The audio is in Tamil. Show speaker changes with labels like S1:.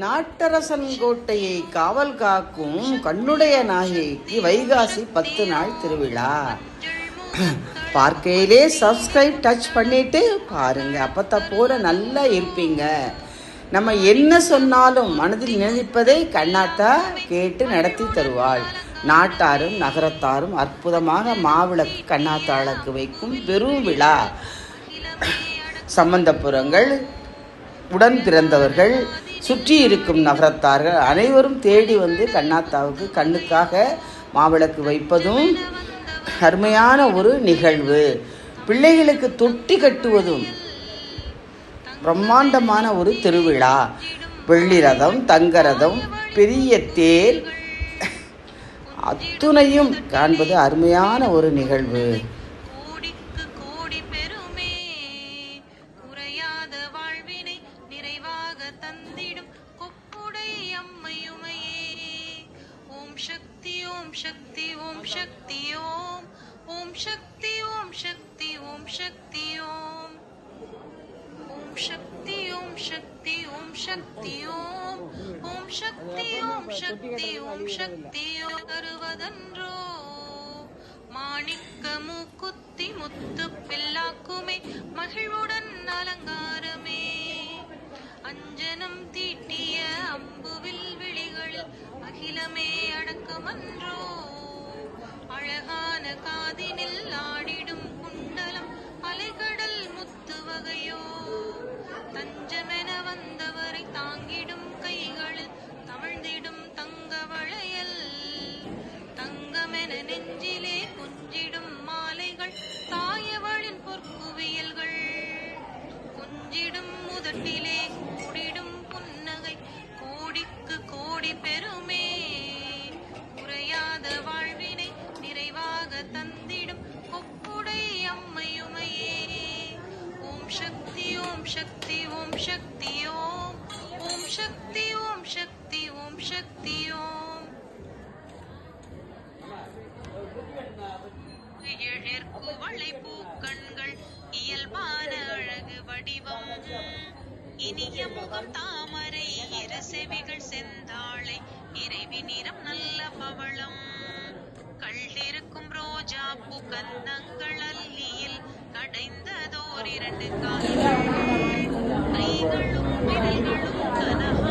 S1: நாட்டரசன் கோட்டையை காவல் காக்கும் கண்ணுடைய நாயகிக்கு வைகாசி 10 நாள் திருவிழா. பார்க்கையிலே சப்ஸ்கிரைப் டச் பண்ணிட்டு பாருங்க, அப்பத்தான் போல நல்லா இருப்பீங்க. நம்ம என்ன சொன்னாலும் மனதில் நினைப்பதை கண்ணாத்தா கேட்டு நடத்தி தருவாள். நாட்டாரும் நகரத்தாரும் அற்புதமாக மாவிளக்கு கண்ணாத்தாளுக்கு வைக்கும் பெரும் விழா. சம்பந்தபுரங்கள், உடன் பிறந்தவர்கள், சுற்றி இருக்கும் நகரத்தார்கள் அனைவரும் தேடி வந்து கண்ணாத்தாவுக்கு கண்ணுக்காக மாவிளக்கு வைப்பதும் அருமையான ஒரு நிகழ்வு. பிள்ளைகளுக்கு தொட்டி கட்டுவதும் பிரம்மாண்டமான ஒரு திருவிழா. வெள்ளி ரதம், தங்க ரதம், பெரிய தேர் அத்துணையும் காண்பது அருமையான ஒரு நிகழ்வு.
S2: தருவதன்றோ மாணிக்க மூக்குத்தி முத்து பில்லாக்குமே மகிழ்வுடன் அலங்காரமே அஞ்சனம் தீட்டிய அம்புவில் விழிகளில் அகிலமே அடக்கமன்றோ அழகான காதினில் ஆடிடும் குண்டலம் அலைகடல் முத்து வகையோ தஞ்சமென வந்தவரை தாங்கிடும் கைகளில் தவழ்ந்திடும் தங்க வளையல் தங்கமென நெஞ்சிலே குஞ்சிடும் மாலைகள் தாயவளின் பொற்குவியல்கள் குஞ்சிடும் முதட்டிலே கூடிடும் புன்னகை கோடிக்கு கோடி பெருமே குறையாத வாழ்வினை நிறைவாக தந்திடும் கொப்புடை அம்மையுமையே ஓம் சக்தி ஓம் சக்தி ஓம் சக்தி ஓம் ஓம் சக்தி ஓம் சக்தி ஓம் சக்தி ஓம் எழிற்குவளை பூக்கண்கள் இயல்பான அழகு வடிவம் இனிய முகம் தாமரை இரு செவிகள் செந்தாழை இறைவி நிறம் நல்ல பவளம் கள்ளிருக்கும் ரோஜா பூ கந்தங்கள் அல்லியில் கடைந்ததோர் 2 கால்கள் கைகளும் விரல்களும் கனக